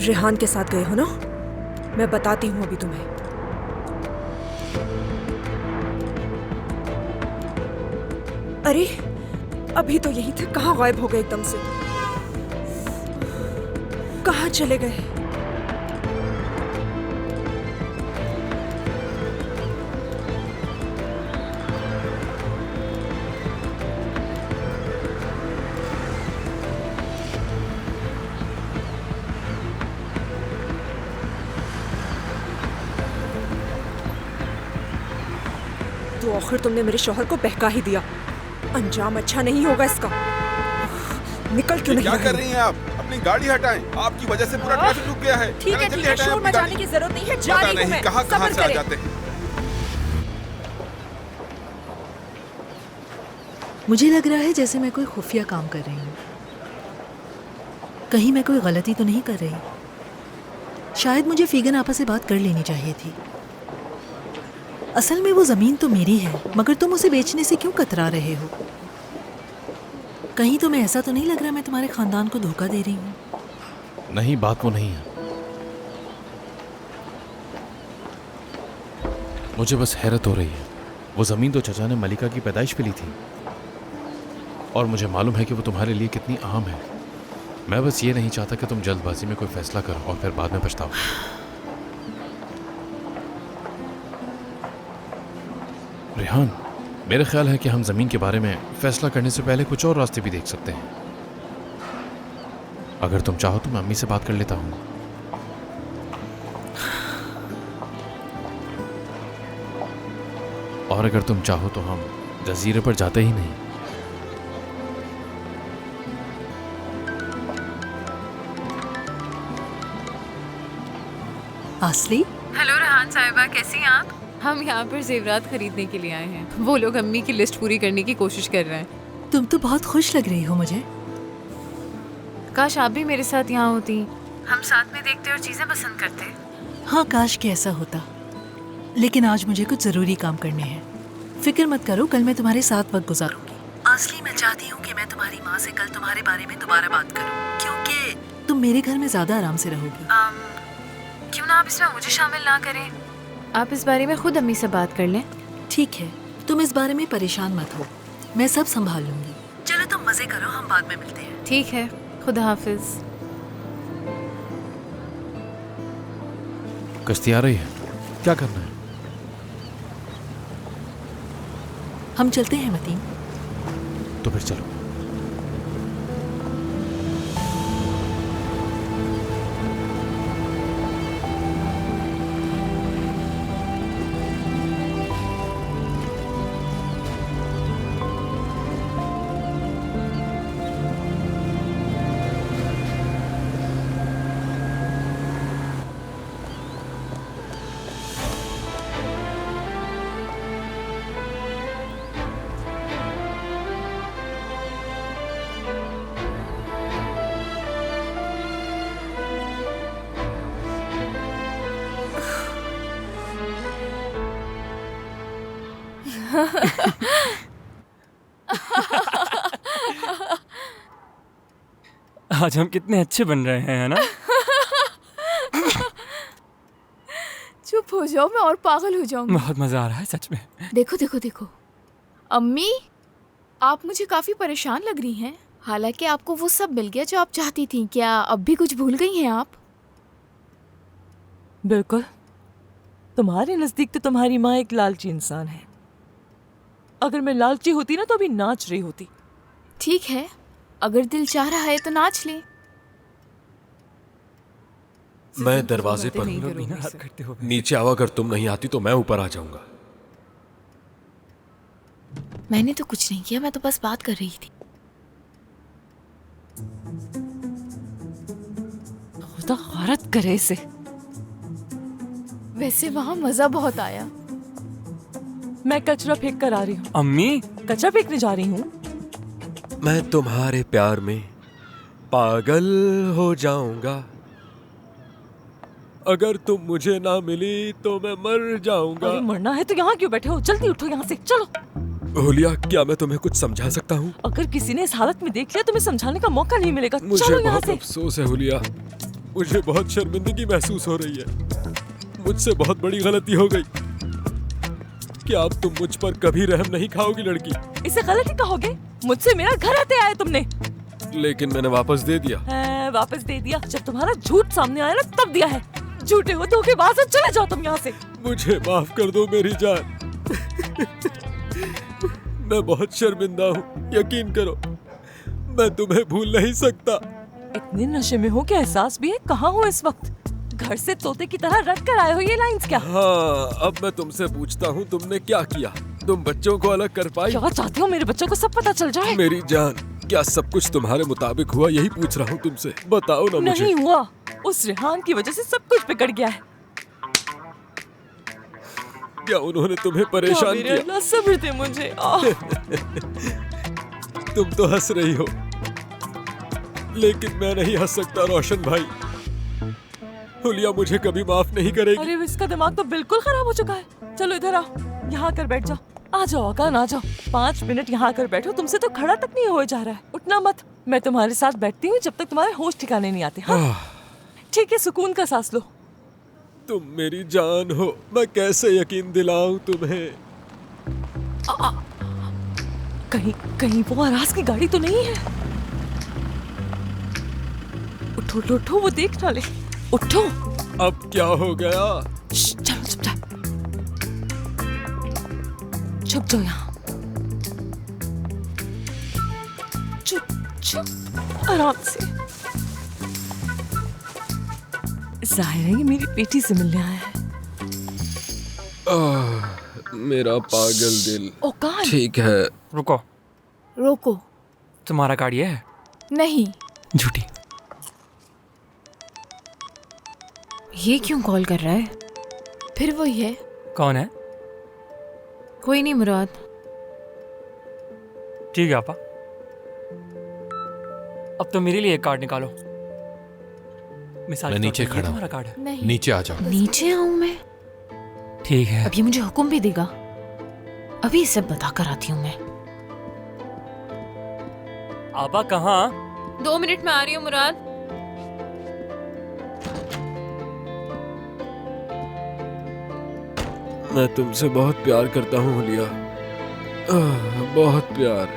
रेहान के साथ गए हो ना? मैं बताती हूँ अभी तुम्हें। अरे अभी तो यही थे, कहाँ गायब हो गए एकदम से? कहाँ चले गए? तो आखिर तुमने मेरे शौहर को बहका ही दिया। अंजाम अच्छा नहीं होगा इसका। निकल क्यों नहीं? क्या कर रही हैं आप? अपनी गाड़ी हटाएं। आपकी वजह से पूरा ट्रैफिक रुक गया है। ठीक है, शोर मचाने की जरूरत नहीं है, जा रही हूं मैं। कहाँ से आ जाते हैं। मुझे लग रहा है जैसे मैं कोई खुफिया काम कर रही हूँ। कहीं मैं कोई गलती तो नहीं कर रही। शायद मुझे फीगन आपा से बात कर लेनी चाहिए थी। असल में वो जमीन तो मेरी है, मगर तुम उसे बेचने से क्यों कतरा रहे हो? कहीं तुम्हें ऐसा तो नहीं लग रहा मैं तुम्हारे खानदान को धोखा दे रही हूँ? नहीं, बात वो नहीं है। मुझे बस हैरत हो रही है। वो जमीन तो चचा ने मलिका की पैदाइश पे ली थी, और मुझे मालूम है कि वो तुम्हारे लिए कितनी अहम है। मैं बस ये नहीं चाहता कि तुम जल्दबाजी में कोई फैसला करो और फिर बाद में पछताओ। रेहान, मेरा ख्याल है कि हम जमीन के बारे में फैसला करने से पहले कुछ और रास्ते भी देख सकते हैं। अगर तुम चाहो तो मैं अम्मी से बात कर लेता हूँ। और अगर तुम चाहो तो हम जजीरे पर जाते ही नहीं। आसली, हेलो रेहान साहिबा, कैसी हैं आप? हम यहाँ पर जेवरात खरीदने के लिए आए हैं। वो लोग अम्मी की लिस्ट पूरी करने की कोशिश कर रहे हैं। तुम तो बहुत खुश लग रही हो मुझे। काश आप भी मेरे साथ यहाँ होती। हम साथ में देखते और चीजें पसंद करते। हाँ, काश के ऐसा होता, लेकिन आज मुझे कुछ जरूरी काम करने हैं। फिक्र मत करो, कल मैं तुम्हारे साथ वक्त गुजारूंगी। आसली, मैं चाहती हूँ कि मैं तुम्हारी माँ से कल तुम्हारे बारे में दोबारा बात करूँ, क्योंकि तुम मेरे घर में ज्यादा आराम से रहोगी। क्यों ना आप इसमें मुझे शामिल ना करें? आप इस बारे में खुद अम्मी से बात कर लें। ठीक है, तुम इस बारे में परेशान मत हो, मैं सब संभाल लूंगी। चलो तुम मजे करो, हम बाद में मिलते हैं। ठीक है, खुदा हाफिज। कश्ती आ रही है, क्या करना है? हम चलते हैं मतीन। तो फिर चलो। आज हम कितने अच्छे बन रहे हैं, है ना? चुप हो जाओ, मैं और पागल हो जाऊंगी। बहुत मजा आ रहा है सच में। देखो देखो देखो, अम्मी आप मुझे काफी परेशान लग रही हैं। हालांकि आपको वो सब मिल गया जो आप चाहती थी। क्या अब भी कुछ भूल गई हैं आप? बिल्कुल, तुम्हारे नजदीक तो तुम्हारी माँ एक लालची इंसान है। अगर मैं लालची होती ना तो अभी नाच रही होती। ठीक है, अगर दिल चाह रहा है तो नाच ले। मैं दरवाजे पर हूँ, नीचे आओ। अगर तुम नहीं आती तो मैं ऊपर आ जाऊंगा। मैंने तो कुछ नहीं किया, मैं तो बस बात कर रही थी। खुदा गारत करे इसे। वैसे वहाँ मजा बहुत आया। मैं कचरा फेंक कर आ रही हूँ। अम्मी, कचरा फेंकने जा रही हूँ। मैं तुम्हारे प्यार में पागल हो जाऊंगा। अगर तुम मुझे ना मिली तो मैं मर जाऊंगा। अरे मरना है तो यहाँ क्यों बैठे हो? जल्दी उठो यहाँ से, चलो। हुलिया, क्या मैं तुम्हें कुछ समझा सकता हूँ? अगर किसी ने इस हालत में देख लिया तो तुम्हें समझाने का मौका नहीं मिलेगा। मुझे चलो यहाँ बहुत से। अफसोस है हुलिया, मुझे बहुत शर्मिंदगी महसूस हो रही है। मुझसे बहुत बड़ी गलती हो गई। क्या अब तुम मुझ पर कभी रहम नहीं खाओगी लड़की? इसे गलती कहोगे? मुझसे मेरा घर आते आए तुमने। लेकिन मैंने वापस दे दिया। वापस दे दिया? जब तुम्हारा झूठ सामने आया ना तब दिया है। झूठे हो धोखेबाज हो, चले जाओ तुम यहाँ से। मुझे माफ कर दो मेरी जान। मैं बहुत शर्मिंदा हूँ, यकीन करो। मैं तुम्हें भूल नहीं सकता। इतने नशे में हो कि एहसास भी है? कहाँ हो इस वक्त? घर से तोते की तरह रट कर आए हो ये लाइंस क्या? हाँ, अब मैं तुमसे पूछता हूँ, तुमने क्या किया? तुम बच्चों को अलग कर पाई? क्या चाहते हो मेरे बच्चों को सब पता चल जाए? मेरी जान, क्या सब कुछ तुम्हारे मुताबिक हुआ? यही पूछ रहा हूँ तुमसे, बताओ ना मुझे। नहीं हुआ। उस रेहान की वजह से सब कुछ बिगड़ गया है। क्या उन्होंने तुम्हें परेशान किया? अल्लाह सब्र दे मुझे। तुम तो हंस रही हो, लेकिन मैं नहीं हंस सकता रोशन भाई। हुलिया मुझे कभी माफ नहीं करेगी। अरे इसका दिमाग तो बिल्कुल खराब हो चुका है। चलो इधर आओ, यहाँ आकर बैठ जाओ। आ जाओ अकान, आ जाओ। 5 मिनट यहाँ आकर बैठो, तुमसे तो खड़ा तक नहीं हो जा रहा है। उठना मत, मैं तुम्हारे साथ बैठती हूँ जब तक तुम्हारे होश ठिकाने नहीं आते। हाँ ठीक है, सुकून का सांस लो। तुम मेरी जान हो, मैं कैसे यकीन दिलाऊं तुम्हें? कहीं कहीं वो आरास की गाड़ी तो नहीं है? उठो उठो उठो, वो देख ना ले। उठो। अब क्या हो गया? चलो चुप जाओ, छुप जाओ यहाँ। चुप चुप, आराम से। जाहिर है ये मेरी बेटी से मिलने आया है। मेरा पागल दिल। ओकान। ठीक है, रुको। रोको। तुम्हारा गाड़ी है? नहीं। झूठी। ये क्यों कॉल कर रहा है? फिर वही है। कौन है? कोई नहीं मुराद। ठीक है आपा, अब तो मेरे लिए एक कार्ड निकालो। मिसाल मैं के तौर नीचे पर ये खड़ा हूं। तुम्हारा कार्ड है। नहीं। नीचे आ जाओ। नीचे आऊं मैं? ठीक है। अब ये मुझे हुक्म भी देगा? अभी सब बता कर आती हूँ मैं। आपा कहाँ? 2 मिनट में आ रही हूँ मुराद। मैं तुमसे बहुत प्यार करता हूँ हुलिया, बहुत प्यार।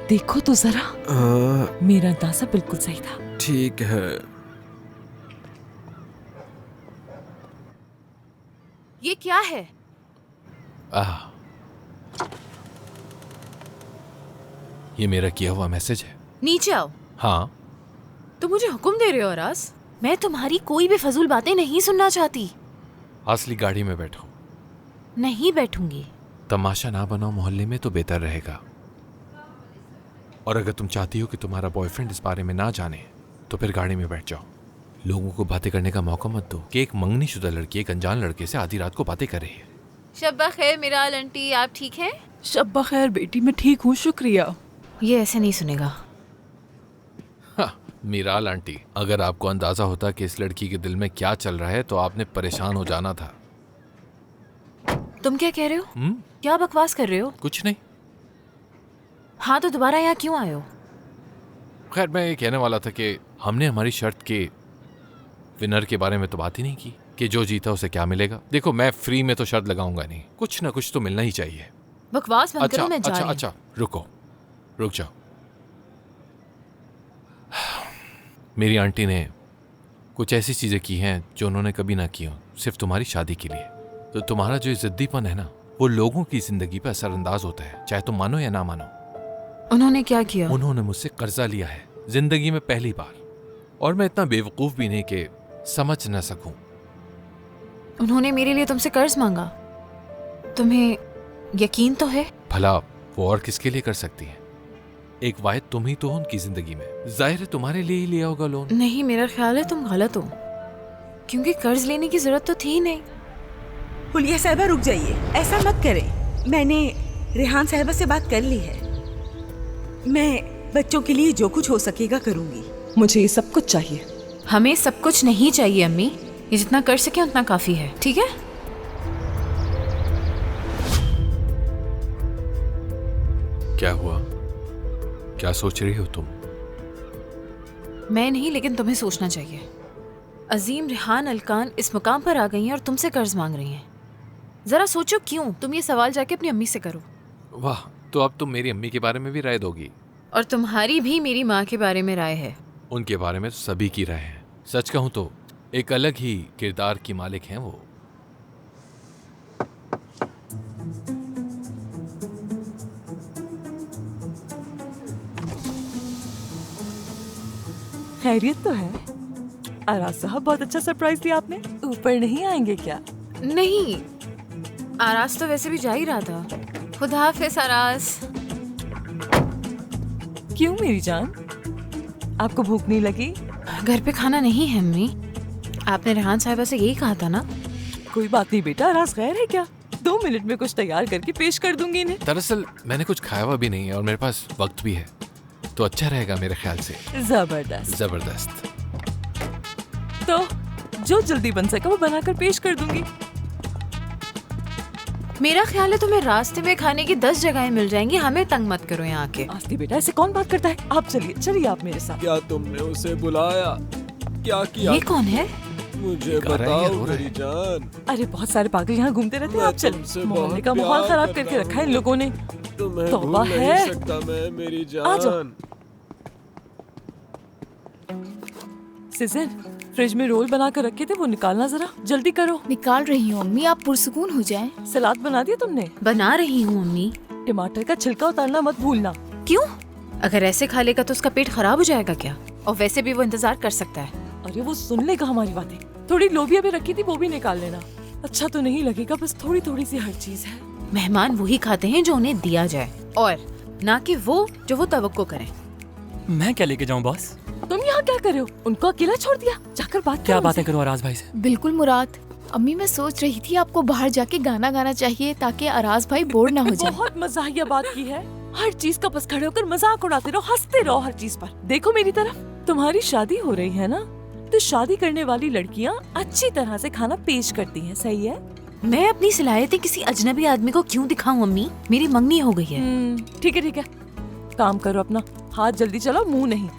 देखो तो जरा, मेरा अंदाजा बिल्कुल सही था। ठीक है। ये क्या है? ये मेरा किया हुआ मैसेज है। नीचे आओ। हाँ, तुम मुझे हुक्म दे रहे हो अरास? मैं तुम्हारी कोई भी फजूल बातें नहीं सुनना चाहती। असली गाड़ी में बैठो। नहीं बैठूंगी। तमाशा ना बनाओ मोहल्ले में तो बेहतर रहेगा। और अगर तुम चाहती हो कि तुम्हारा बॉयफ्रेंड इस बारे में ना जाने तो फिर गाड़ी में बैठ जाओ। लोगों को बातें करने का मौका मत दो कि एक मंगनी शुदा लड़की एक अनजान लड़के से आधी रात को बातें कर रही है। शब्बा खैर मिराल आंटी, आप ठीक हैं? शब्बा खैर बेटी, मैं ठीक हूँ, शुक्रिया। ये ऐसे नहीं सुनेगा। मीराल आंटी, अगर आपको अंदाजा होता कि इस लड़की के दिल में क्या चल रहा है तो आपने परेशान हो जाना था। तुम क्या कह रहे हो? क्या बकवास कर रहे हो? कुछ नहीं। हाँ तो दोबारा यहाँ क्यों आए हो? खैर मैं ये कहने वाला था कि हमने हमारी शर्त के विनर के बारे में तो बात ही नहीं की कि जो जीता उसे क्या मिलेगा। देखो मैं फ्री में तो शर्त लगाऊंगा नहीं, कुछ ना कुछ तो मिलना ही चाहिए। बकवास बंद करो, मैं जा रही हूं। अच्छा रुक जाओ। मेरी आंटी ने कुछ ऐसी चीजें की हैं जो उन्होंने कभी ना की हो, सिर्फ तुम्हारी शादी के लिए। तो तुम्हारा जो जिद्दीपन है ना, वो लोगों की जिंदगी पर असरअंदाज होता है, चाहे तुम मानो या ना मानो। उन्होंने क्या किया? उन्होंने मुझसे कर्जा लिया है जिंदगी में पहली बार, और मैं इतना बेवकूफ भी नहीं कि समझ न सकूं। उन्होंने मेरे लिए तुमसे कर्ज मांगा? तुम्हें यकीन तो है? भला वो और किसके लिए कर सकती है? एक वाहिद तुम ही तो हो उनकी जिंदगी में, जाहिर है तुम्हारे लिए ही लिया होगा लोन। नहीं, मेरा ख्याल है तुम गलत हो, क्योंकि कर्ज लेने की जरूरत तो थी ही नहीं। हुलिया साहिबा रुक जाइए, ऐसा मत करें। मैंने रेहान साहिबा से बात कर ली है। मैं बच्चों के लिए जो कुछ हो सकेगा करूंगी। मुझे ये सब कुछ चाहिए। हमें सब कुछ नहीं चाहिए अम्मी, ये जितना कर सके उतना काफी है, ठीक है? क्या हुआ? क्या सोच रही हो तुम? मैं नहीं, लेकिन तुम्हें सोचना चाहिए। अजीम, रेहान, अलकान इस मुकाम पर आ गई हैं और तुमसे कर्ज मांग रही हैं। जरा सोचो क्यों। तुम ये सवाल जाके अपनी अम्मी से करो। वाह, तो अब तुम मेरी अम्मी के बारे में भी राय दोगी? और तुम्हारी भी मेरी माँ के बारे में राय है। उनके बारे में तो सभी की राय है। सच कहूं तो एक अलग ही किरदार की मालिक हैं वो। खैरियत तो है। आराज साहब, बहुत अच्छा सरप्राइज दिया आपने। ऊपर नहीं आएंगे क्या? नहीं, आराज तो वैसे भी जा ही रहा था। खुदा हाफिज आराज। क्यों मेरी जान, आपको भूख नहीं लगी? घर पे खाना नहीं है अम्मी। आपने रेहान साहिबा से यही कहा था ना? कोई बात नहीं बेटा, आराज खैर है क्या? 2 मिनट में कुछ तैयार करके पेश कर दूंगी इन्हें। दरअसल मैंने कुछ खाया हुआ भी नहीं है और मेरे पास वक्त भी है, तो अच्छा रहेगा मेरे ख्याल से। जबरदस्त। जबरदस्त। तो जो जल्दी बन सका वो बनाकर पेश कर दूंगी। मेरा ख्याल है तुम्हें रास्ते में खाने की 10 जगहें मिल जाएंगी। हमें तंग मत करो यहाँ के। आस्ती बेटा, ऐसे कौन बात करता है? आप चलिए चलिए, आप मेरे साथ। क्या तुमने उसे बुलाया? क्या किया? ये कौन है? मुझे बताओ मेरी जान। अरे बहुत सारे पागल यहाँ घूमते रहते हैं। आप तुमसे चलिए, मोहल्ले बहुत का माहौल प्यार खराब करता करके रखा है इन हूँ। लोगों ने। तुम्हें तौबा भूल नहीं है। सकता मैं मेरी आ जाओ। जान। सिजन, फ्रिज में रोल बना कर रखे थे, वो निकालना जरा, जल्दी करो। निकाल रही हूँ अम्मी, आप पुरसुकून हो जाएं। सलाद बना दिया तुमने? बना रही हूँ अम्मी। टमाटर का छिलका उतारना मत भूलना। क्यों? अगर ऐसे खा लेगा तो उसका पेट खराब हो जाएगा क्या? और वैसे भी वो इंतजार कर सकता है। अरे वो सुन लेगा हमारी बातें। थोड़ी लोबिया भी रखी थी, वो भी निकाल लेना। अच्छा तो नहीं लगेगा, बस थोड़ी थोड़ी सी हर चीज है। मेहमान वही खाते हैं जो उन्हें दिया जाए, और ना कि वो जो वो तवक्को करें। मैं क्या लेके जाऊं बॉस? तुम यहाँ क्या कर रहे हो? उनको अकेला छोड़ दिया? जाकर बात क्या करो बातें उनसे। करूं आराज भाई से? बिल्कुल मुराद। अम्मी, मैं सोच रही थी आपको बाहर जाके गाना गाना चाहिए ताकि आराज भाई बोर ना हो जाए। बहुत मजाहिया बात की है। हर चीज का बस खड़े होकर मजाक उड़ाते रहो, हंसते रहो हर चीज पर। देखो मेरी तरफ, तुम्हारी शादी हो रही है ना, तो शादी करने वाली लड़कियाँ अच्छी तरह से खाना पेश करती हैं, सही है? मैं अपनी सलाहियतें किसी अजनबी आदमी को क्यों दिखाऊं अम्मी? मेरी मंगनी हो गई है। ठीक है ठीक है, काम करो अपना। हाथ जल्दी चलाओ, मुंह नहीं।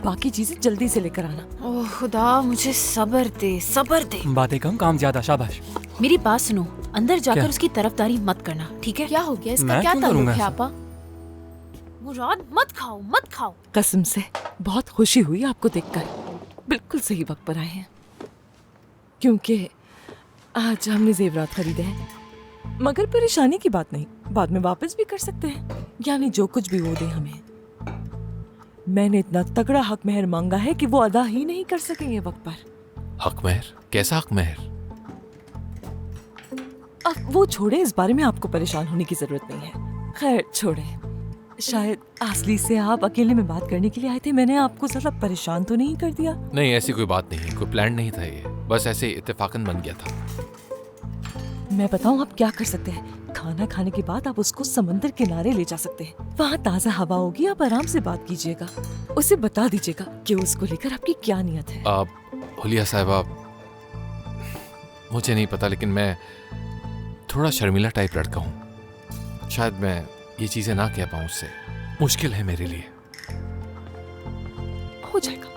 बाकी चीजें जल्दी से लेकर आना। ओह खुदा, मुझे सब्र दे, सब्र दे। बातें कम, काम ज्यादा। शाबाश। मेरी बात सुनो, अंदर जाकर क्या? उसकी तरफदारी मत करना, ठीक है? क्या हो गया? इसका मैं क्या क्यों ताल्लुक करूंगा है ऐसा? आपा? मुराद, मत खाओ, मत खाओ। कसम से बहुत खुशी हुई आपको देखकर। बिल्कुल सही वक्त पर आए हैं, क्योंकि आज हमने जेवरात खरीदे हैं। मगर परेशानी की बात नहीं, बाद में वापस भी कर सकते हैं, यानी जो कुछ भी वो दे हमें। मैंने इतना तगड़ा हक मेहर मांगा है कि वो अदा ही नहीं कर सकेंगे वक्त पर। हक मेहर? कैसा हक मेहर? अब वो छोड़े, इस बारे में आपको परेशान होने की जरूरत नहीं है। खैर छोड़े। शायद आसली से आप अकेले में बात करने के लिए आए थे। मैंने आपको ज्यादा परेशान तो नहीं कर दिया? नहीं, ऐसी कोई बात नहीं है, कोई प्लान नहीं था ये, बस ऐसे इत्तेफाकन बन गया था। मैं बताऊं आप क्या कर सकते हैं? खाना खाने के बाद आप उसको समंदर किनारे ले जा सकते हैं। वहाँ ताज़ा हवा होगी, आप आराम से बात कीजिएगा। उसे बता दीजिएगा कि उसको लेकर आपकी क्या नियत है। आप हुलिया साहिबा, मुझे नहीं पता, लेकिन मैं थोड़ा शर्मिला टाइप लड़का हूँ। शायद मैं ये चीजें ना कह पाऊँ उससे। मुश्किल है मेरे लिए। हो जाएगा।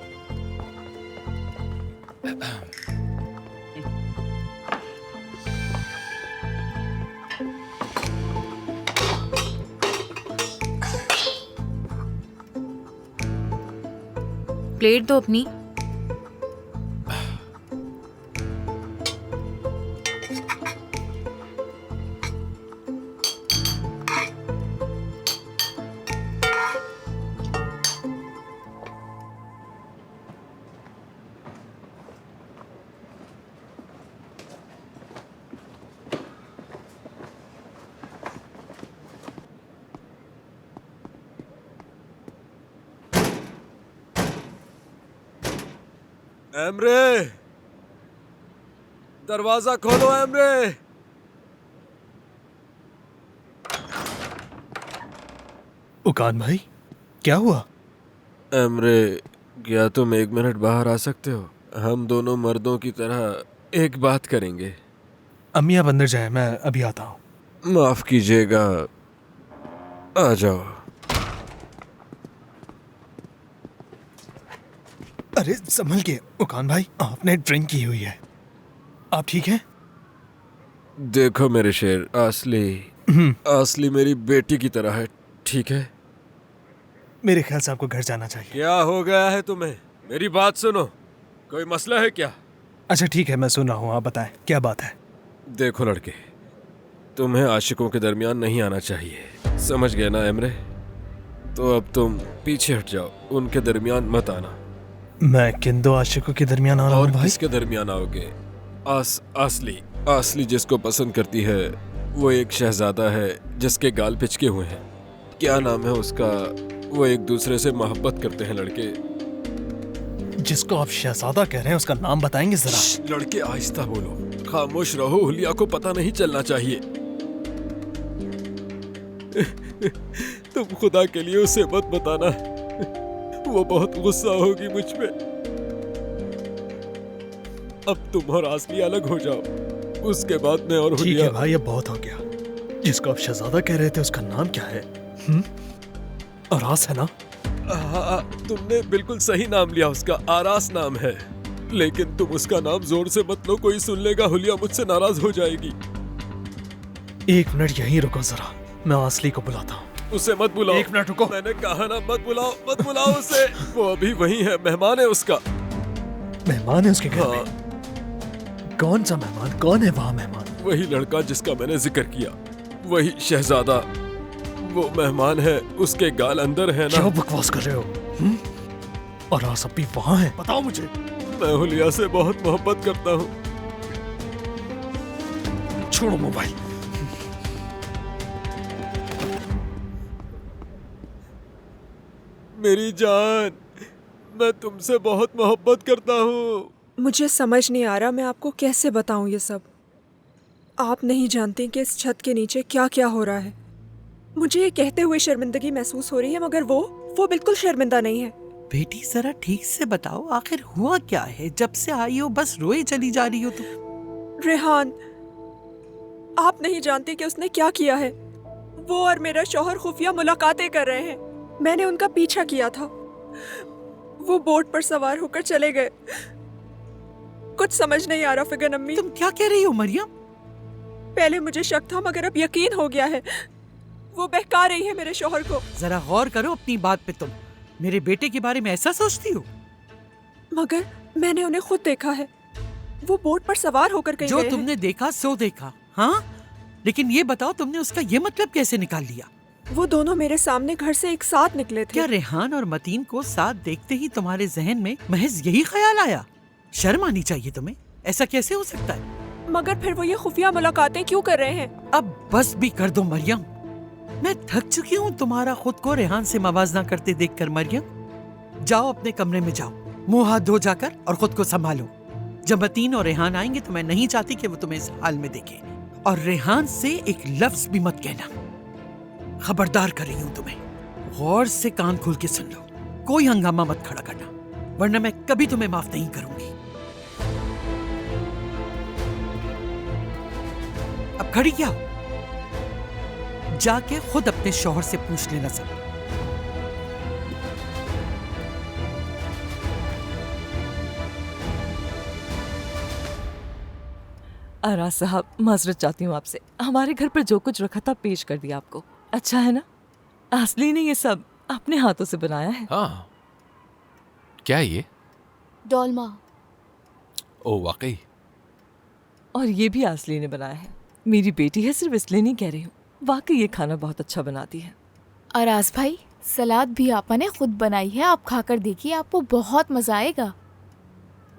प्लेट दो अपनी। एमरे, दरवाजा खोलो एमरे। उकान भाई, क्या हुआ? एमरे, क्या तुम 1 मिनट बाहर आ सकते हो? हम दोनों मर्दों की तरह एक बात करेंगे। अम्मी आप अंदर जाए, मैं अभी आता हूँ। माफ कीजिएगा, आ जाओ। अरे संभल के उकान भाई, आपने ड्रिंक की हुई है। आप ठीक हैं? देखो मेरे शेर, असली मेरी बेटी की तरह है, ठीक है? मेरे ख्याल से आपको घर जाना चाहिए। क्या हो गया है तुम्हें? मेरी बात सुनो, कोई मसला है क्या? अच्छा ठीक है, मैं सुन रहा हूँ, आप बताएं क्या बात है। देखो लड़के, तुम्हें आशिकों के दरमियान नहीं आना चाहिए, समझ गए ना एमरे? तो अब तुम पीछे हट जाओ, उनके दरमियान मत आना। मैं किन दो आशिकों के दरमियान आ रहा हूँ और भाई? किसके दरमियान आओगे? असली जिसको पसंद करती है वो एक शहजादा है जिसके गाल पिचके हुए हैं। क्या नाम है उसका? वो एक दूसरे से मोहब्बत करते हैं लड़के। जिसको आप शहजादा कह रहे हैं उसका नाम बताएंगे जरा? लड़के आहिस्ता बोलो, खामोश रहो, हुलिया को पता नहीं चलना चाहिए। तुम खुदा के लिए उसे मत बताना, वो बहुत गुस्सा होगी मुझ पे। अब तुम और असली अलग हो जाओ, उसके बाद मैं और ठीक हुलिया। है भाई, अब बहुत हो गया। जिसको आप शहजादा कह रहे थे उसका नाम क्या है? आरास है ना? तुमने बिल्कुल सही नाम लिया, उसका आरास नाम है। लेकिन तुम उसका नाम जोर से मत लो, कोई सुन लेगा, हुलिया मुझसे नाराज हो जाएगी। 1 मिनट यहीं रुको जरा, मैं असली को बुलाता हूँ। उसे मत बुलाओ। 1 मिनट रुको। मैंने कहा ना, मत बुलाओ उसे। वो अभी वही है, मेहमान है उसका। मेहमान है उसके घर में? कौन सा मेहमान? कौन है वहाँ मेहमान? वही लड़का जिसका मैंने जिक्र किया, वही शहजादा, वो मेहमान है। उसके गाल अंदर है ना। क्या बकवास कर रहे हो? और आस अभी वहाँ है? बताओ मुझे। मैं हुलिया से बहुत मोहब्बत करता हूँ। छोड़ो मोबाइल। मेरी जान, मैं तुमसे बहुत मोहब्बत करता हूँ। मुझे समझ नहीं आ रहा मैं आपको कैसे बताऊं ये सब। आप नहीं जानते कि इस छत के नीचे क्या क्या हो रहा है। मुझे ये कहते हुए शर्मिंदगी महसूस हो रही है, मगर वो बिल्कुल शर्मिंदा नहीं है। बेटी जरा ठीक से बताओ, आखिर हुआ क्या है? जब से आई हो बस रोए चली जा रही हो तुम। रेहान, आप नहीं जानते कि उसने क्या किया है। वो और मेरा शौहर खुफिया मुलाकातें कर रहे हैं। मैंने उनका पीछा किया था, वो बोट पर सवार होकर चले गए। कुछ समझ नहीं आ रहा फिगन अम्मी। तुम क्या कह रही हो मरियम? पहले मुझे शक था, मगर अब यकीन हो गया है। वो बहका रही है मेरे शौहर को। जरा गौर करो अपनी बात पे। तुम मेरे बेटे के बारे में ऐसा सोचती हो? मगर मैंने उन्हें खुद देखा है, वो बोट पर सवार होकर गए। जो तुमने देखा सो देखा, हाँ? लेकिन ये बताओ, तुमने उसका ये मतलब कैसे निकाल लिया? वो दोनों मेरे सामने घर से एक साथ निकले थे। क्या रेहान और मतीन को साथ देखते ही तुम्हारे जहन में महज यही ख्याल आया? शर्म आनी चाहिए तुम्हें, ऐसा कैसे हो सकता है? मगर फिर वो ये खुफिया मुलाकातें क्यों कर रहे हैं? अब बस भी कर दो मरियम, मैं थक चुकी हूँ तुम्हारा खुद को रेहान से मवाजना करते देखकर। मरियम जाओ अपने कमरे में जाओ, मुंह हाथ धो जाकर और खुद को संभालो। जब मतीन और रेहान आएंगे तो मैं नहीं चाहती कि वो तुम्हें इस हाल में देखें। और रेहान से एक लफ्ज भी मत कहना, खबरदार कर रही हूँ तुम्हें। गौर से कान खोल के सुन लो, कोई हंगामा मत खड़ा करना, वरना मैं कभी तुम्हें माफ नहीं करूंगी। अब खड़ी क्या हो? जाके खुद अपने शौहर से पूछ लेना सब। आरा साहब, माजरत चाहती हूँ आपसे, हमारे घर पर जो कुछ रखा था पेश कर दिया आपको। अच्छा है ना? असली ने ये सब अपने हाथों से बनाया है। हाँ, क्या है ये? डोलमा। ओ वाकई? और ये भी असली ने बनाया है। मेरी बेटी है, सिर्फ इसलिए नहीं कह रही हूँ, वाकई ये खाना बहुत अच्छा बनाती है। अराज भाई, सलाद भी आपा ने खुद बनाई है, आप खाकर देखिए, आपको बहुत मजा आएगा।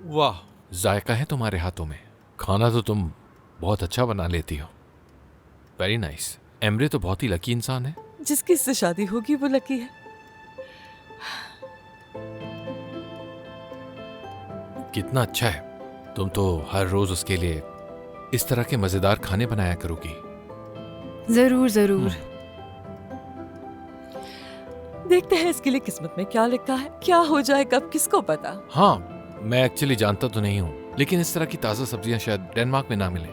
वाह, जायका है तुम्हारे हाथों में। खाना तो तुम बहुत अच्छा बना लेती हो। Very nice. एमरे तो बहुत ही लकी इंसान है। जिसकी इससे शादी होगी वो लकी है। कितना अच्छा है, तुम तो हर रोज उसके लिए इस तरह के मजेदार खाने बनाया करोगी। जरूर जरूर। देख देखते हैं इसके लिए किस्मत में क्या लिखा है। क्या हो जाए कब किसको पता। हाँ, मैं एक्चुअली जानता तो नहीं हूँ, लेकिन इस तरह की ताज़ा सब्जियाँ शायद डेनमार्क में ना मिले।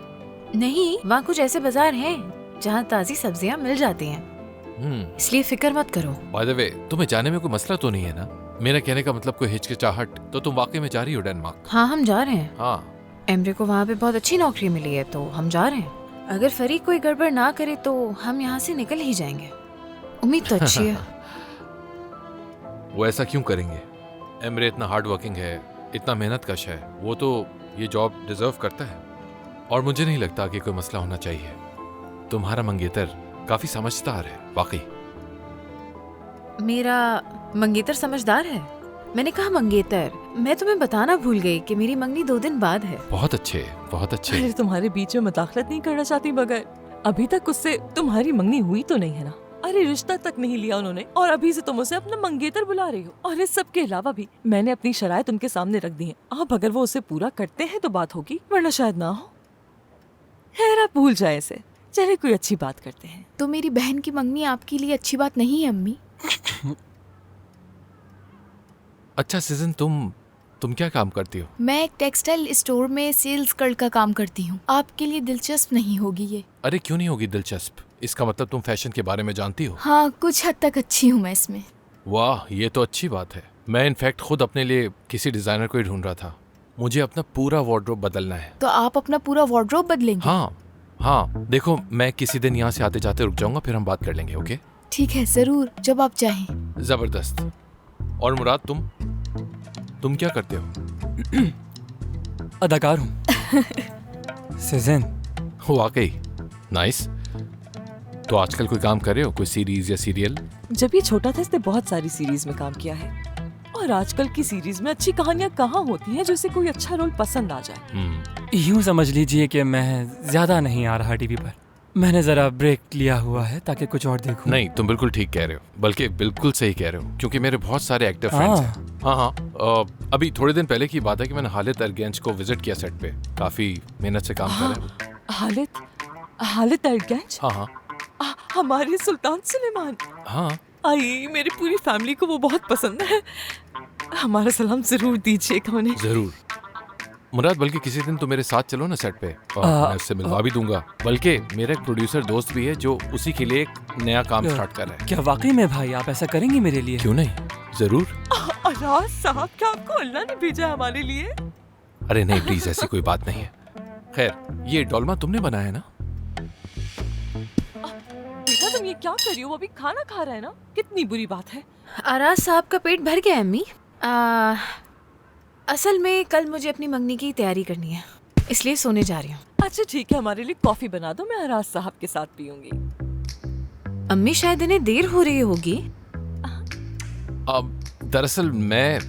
नहीं, वहाँ कुछ ऐसे बाजार हैं जहाँ ताज़ी सब्जियाँ मिल जाती हैं, इसलिए फिक्र मत करो। बाय द वे, तुम्हें जाने में कोई मसला तो नहीं है ना? मेरा कहने का मतलब कोई हिचकिचाहट, तो तुम वाकई में जा रही हो डेनमार्क? हाँ, हम जा रहे हैं। हाँ, एमरे को वहाँ पे बहुत अच्छी नौकरी मिली है, तो हम जा रहे हैं। अगर फरीक कोई गड़बड़ ना करे तो हम यहाँ से निकल ही जाएंगे। उम्मीद तो अच्छी है। वो ऐसा क्यों करेंगे? एमरे इतना हार्ड वर्किंग है, इतना मेहनत कश है, वो तो ये जॉब डिजर्व करता है। और मुझे नहीं लगता कि कोई मसला होना चाहिए। तुम्हारा मंगेतर काफी समझदार है, वाकई। मेरा मंगेतर समझदार है? मैंने कहा मंगेतर। मैं तुम्हें बताना भूल गई कि मेरी मंगनी 2 दिन बाद है। बहुत अच्छे, बहुत अच्छे। अरे तुम्हारे बीच में मुदाखलत नहीं करना चाहती, मगर अभी तक उससे तुम्हारी मंगनी हुई तो नहीं है ना? अरे रिश्ता तक नहीं लिया उन्होंने और अभी से तुम उसे अपना मंगेतर बुला रही हो। और इस सब के अलावा भी मैंने अपनी शराइत उनके सामने रख दी है। अब अगर वो उसे पूरा करते हैं तो बात होगी, वरना शायद ना हो। खैर, आप भूल जाए इसे। चले कोई अच्छी बात करते हैं। तो मेरी बहन की मंगनी आपके लिए अच्छी बात नहीं है अम्मी? अच्छा सीजन, तुम क्या काम करती हो? मैं एक टेक्सटाइल स्टोर में सेल्स गर्ल का काम करती हूँ। आपके लिए दिलचस्प नहीं होगी ये। अरे क्यों नहीं होगी दिलचस्प? इसका मतलब तुम फैशन के बारे में जानती हो? हाँ, कुछ हद तक अच्छी हूँ मैं इसमें। वाह, ये तो अच्छी बात है। मैं इनफैक्ट खुद अपने लिए किसी डिजाइनर को ही ढूंढ रहा था। मुझे अपना पूरा वार्डरोब बदलना है। तो आप अपना पूरा वार्डरोब बदलेंगे? हाँ, देखो मैं किसी दिन यहाँ से आते जाते रुक जाऊंगा, फिर हम बात कर लेंगे। ओके? ठीक है, जरूर, जब आप चाहें। जबरदस्त। और मुराद, तुम क्या करते हो? अदाकार हूँ। सीजन। वाकई नाइस। तो आजकल कोई काम कर रहे हो, कोई सीरीज या सीरियल? जब ये छोटा था इसने बहुत सारी सीरीज में काम किया है, और आजकल की सीरीज में अच्छी कहानियाँ कहाँ होती हैं जिसे कोई अच्छा रोल पसंद आ जाए। यूँ समझ लीजिए कि मैं ज्यादा नहीं आ रहा टीवी पर। मैंने जरा ब्रेक लिया हुआ है ताकि कुछ और देखूं। नहीं, तुम बिल्कुल ठीक कह रहे हो, बल्कि बिल्कुल सही कह रहे हो, क्योंकि मेरे बहुत सारे एक्टर फ्रेंड्स हैं। हाँ, अभी थोड़े दिन पहले की बात है कि मैंने हालिद अर्गेंज को विजिट किया सेट पे। काफी मेहनत से काम कर रहे हैं। हालिद अर्गेंज? हाँ, हमारे सुल्तान सुलेमान। हाँ। आई, मेरी पूरी फैमिली को वो बहुत पसंद है। हमारा सलाम जरूर दीजिएगा उन्हें। जरूर मुराद, बल्कि किसी दिन तो मेरे साथ चलो ना सेट पे, और मैं उससे मिलवा भी दूंगा। बल्कि मेरा एक प्रोड्यूसर दोस्त भी है जो उसी के लिए एक नया काम स्टार्ट कर रहा है। क्या वाकई में भाई आप ऐसा करेंगे मेरे लिए? क्यों नहीं, जरूर। अराज साहब, क्या आपको अल्लाह ने भेजा है हमारे लिए? अरे नहीं प्लीज, ऐसी कोई बात नहीं है। खैर, ये डोलमा तुमने बनाया ना? बेटा तुम ये क्या कर रही हो? वो अभी खाना खा रहा है ना? कितनी बुरी बात है। आराज साहब का पेट भर गया अम्मी। असल में कल मुझे अपनी मंगनी की तैयारी करनी है, इसलिए सोने जा रही हूँ। अच्छा ठीक है, हमारे लिए कॉफी बना दो, मैं आराज साहब के साथ पीऊंगी। अम्मी शायद इन्हें देर हो रही होगी। अब दरअसल मैं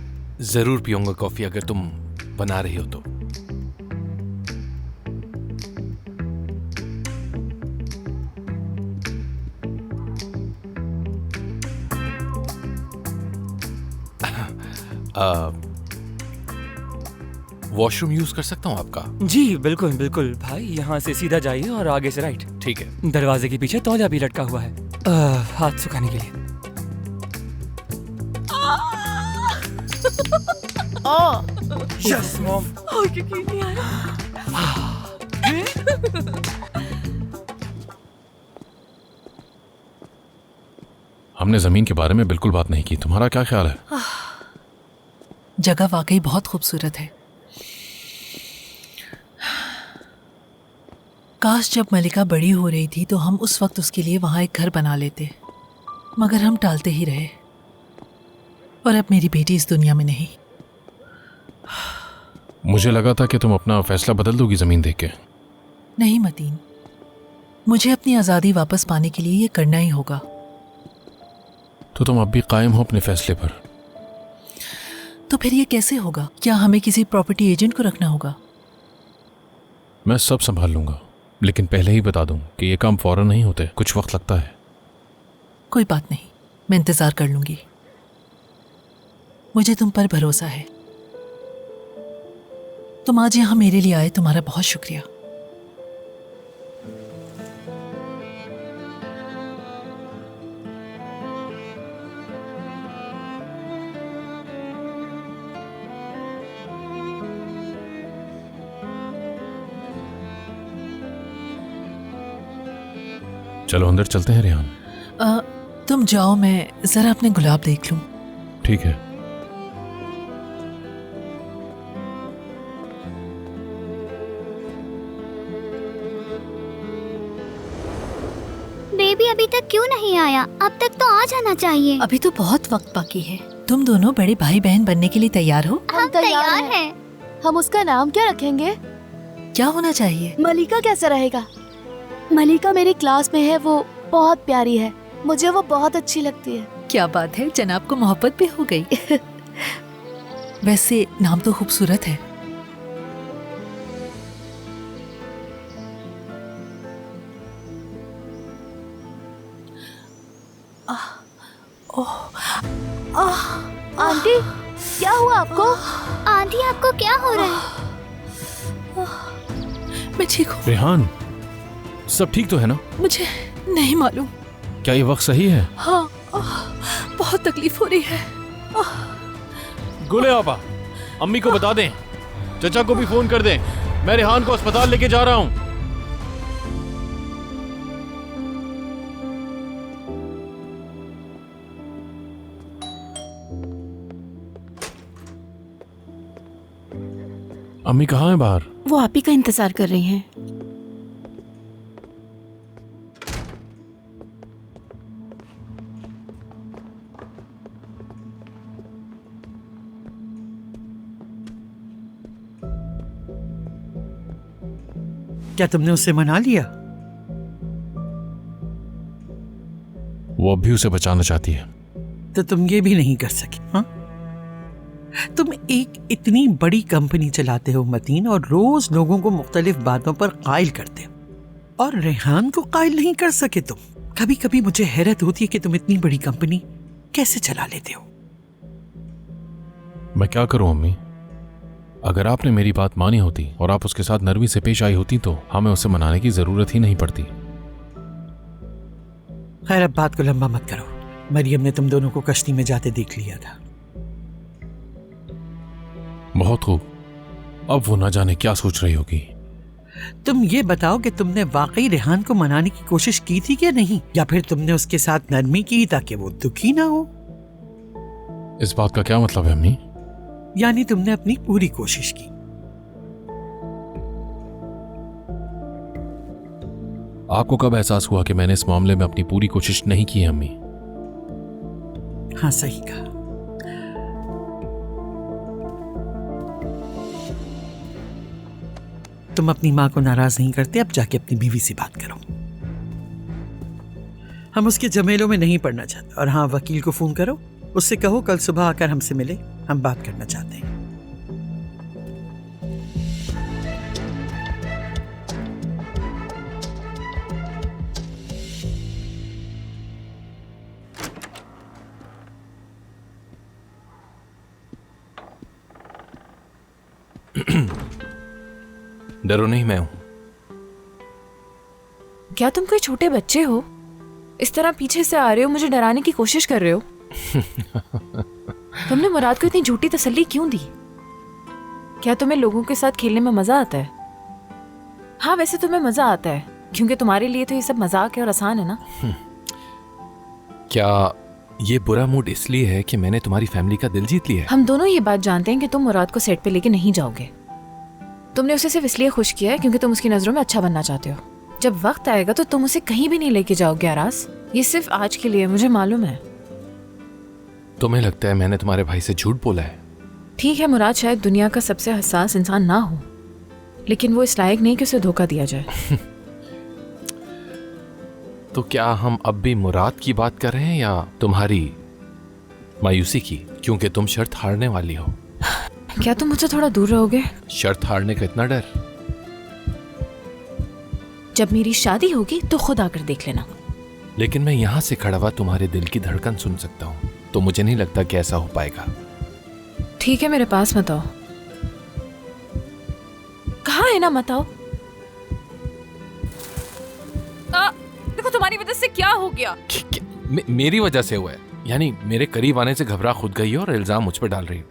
जरूर पीऊंगा कॉफी, अगर तुम बना रही हो तो। वॉशरूम यूज कर सकता हूँ आपका? जी बिल्कुल बिल्कुल भाई, यहाँ से सीधा जाइए और आगे से राइट। ठीक है। दरवाजे के पीछे तौलिया भी लटका हुआ है, हाथ सुखाने के लिए। Yes mom. यकीन नहीं आ रहा। हमने जमीन के बारे में बिल्कुल बात नहीं की, तुम्हारा क्या ख्याल है? जगह वाकई बहुत खूबसूरत है। काश जब मलिका बड़ी हो रही थी तो हम उस वक्त उसके लिए वहां एक घर बना लेते, मगर हम टालते ही रहे। और अब मेरी बेटी इस दुनिया में नहीं। मुझे लगा था कि तुम अपना फैसला बदल दोगी जमीन देख के। नहीं मतीन, मुझे अपनी आज़ादी वापस पाने के लिए ये करना ही होगा। तो तुम अब भी कायम हो अपने फैसले पर? तो फिर ये कैसे होगा? क्या हमें किसी प्रॉपर्टी एजेंट को रखना होगा? मैं सब संभाल लूंगा, लेकिन पहले ही बता दूं कि ये काम फौरन नहीं होते, कुछ वक्त लगता है। कोई बात नहीं, मैं इंतजार कर लूंगी। मुझे तुम पर भरोसा है। तुम आज यहां मेरे लिए आए, तुम्हारा बहुत शुक्रिया। चलो अंदर चलते हैं रेहान। तुम जाओ, मैं जरा अपने गुलाब देख लूं। ठीक है। बेबी अभी तक क्यों नहीं आया? अब तक तो आ जाना चाहिए। अभी तो बहुत वक्त बाकी है। तुम दोनों बड़े भाई बहन बनने के लिए तैयार हो? हम तैयार हैं। हम उसका नाम क्या रखेंगे? क्या होना चाहिए? मलिका कैसा रहेगा? मलिका मेरी क्लास में है, वो बहुत प्यारी है, मुझे वो बहुत अच्छी लगती है। क्या बात है, जनाब को मोहब्बत भी हो गई। वैसे नाम तो खूबसूरत है। आंटी, क्या हुआ आपको? आंटी आपको क्या हो रहा है? मैं ठीक हूँ। रेहान, सब ठीक तो है ना? मुझे नहीं मालूम। क्या ये वक्त सही है? हाँ, बहुत तकलीफ हो रही है। गुले आपा, अम्मी को बता दें, चचा को भी फोन कर दें, मैं रेहान को अस्पताल लेके जा रहा हूँ। अम्मी कहाँ है? बाहर। वो आप ही का इंतजार कर रही हैं। क्या तुमने उससे मना लिया? वो अब भी उसे बचाना चाहती है। तो तुम ये भी नहीं कर सके? हाँ, तुम एक इतनी बड़ी कंपनी चलाते हो मतीन, और रोज लोगों को मुख्तलिफ बातों पर कायल करते हो, और रेहान को कायल नहीं कर सके तुम। कभी कभी मुझे हैरत होती है कि तुम इतनी बड़ी कंपनी कैसे चला लेते हो। मैं क्या करूं अम्मी? अगर आपने मेरी बात मानी होती और आप उसके साथ नरमी से पेश आई होती तो हमें उसे मनाने की जरूरत ही नहीं पड़ती। खैर, अब बात को लंबा मत करो। मरियम ने तुम दोनों को कश्ती में जाते देख लिया था। बहुत खूब। अब वो न जाने क्या सोच रही होगी। तुम ये बताओ कि तुमने वाकई रेहान को मनाने की कोशिश की थी क्या नहीं, या फिर तुमने उसके साथ नरमी की ताकि वो दुखी ना हो? इस बात का क्या मतलब है अम्मी? यानी तुमने अपनी पूरी कोशिश की। आपको कब एहसास हुआ कि मैंने इस मामले में अपनी पूरी कोशिश नहीं की है अम्मी? हाँ, सही कहा। तुम अपनी माँ को नाराज नहीं करते, अब जाके अपनी बीवी से बात करो। हम उसके झमेलों में नहीं पड़ना चाहते। और हाँ, वकील को फोन करो, उससे कहो कल सुबह आकर हमसे मिले, हम बात करना चाहते हैं। डरो नहीं, मैं हूं। क्या तुम कोई छोटे बच्चे हो? इस तरह पीछे से आ रहे हो, मुझे डराने की कोशिश कर रहे हो। तुमने मुराद को इतनी झूठी तसल्ली क्यों दी? क्या तुम्हें लोगों के साथ खेलने में मजा आता है? हाँ, वैसे तुम्हें मजा आता है क्योंकि तुम्हारे लिए तो ये सब मजाक है और आसान है ना। क्या ये बुरा मूड इसलिए है कि मैंने तुम्हारी फैमिली का दिल जीत लिया है? हम दोनों ये बात जानते हैं कि तुम मुराद को सेट पे लेके नहीं जाओगे। तुमने उसे सिर्फ इसलिए खुश किया है क्योंकि तुम उसकी नजरों में अच्छा बनना चाहते हो। जब वक्त आएगा तो तुम उसे कहीं भी नहीं लेके जाओगे आरास। ये सिर्फ आज के लिए, मुझे मालूम है। तुम्हें लगता है मैंने तुम्हारे भाई से झूठ बोला है? ठीक है, मुराद शायद दुनिया का सबसे हसास इंसान ना हो, लेकिन वो इस लायक नहीं कि उसे धोखा दिया जाए। तो क्या हम अब भी मुराद की बात कर रहे हैं या तुम्हारी मायूसी की, क्योंकि तुम शर्त हारने वाली हो? क्या तुम मुझसे थोड़ा दूर रहोगे? शर्त हारने का इतना डर? जब मेरी शादी होगी तो खुद आकर देख लेना। लेकिन मैं यहाँ से खड़ा हुआ तुम्हारे दिल की धड़कन सुन सकता हूँ, तो मुझे नहीं लगता कि ऐसा हो पाएगा। ठीक है, मेरे पास मत आओ। कहाँ है ना, मत आओ। देखो तुम्हारी वजह से क्या हो गया। मेरी वजह से हुआ है? यानी मेरे करीब आने से घबरा खुद गई हो और इल्जाम मुझ पर डाल रही हो।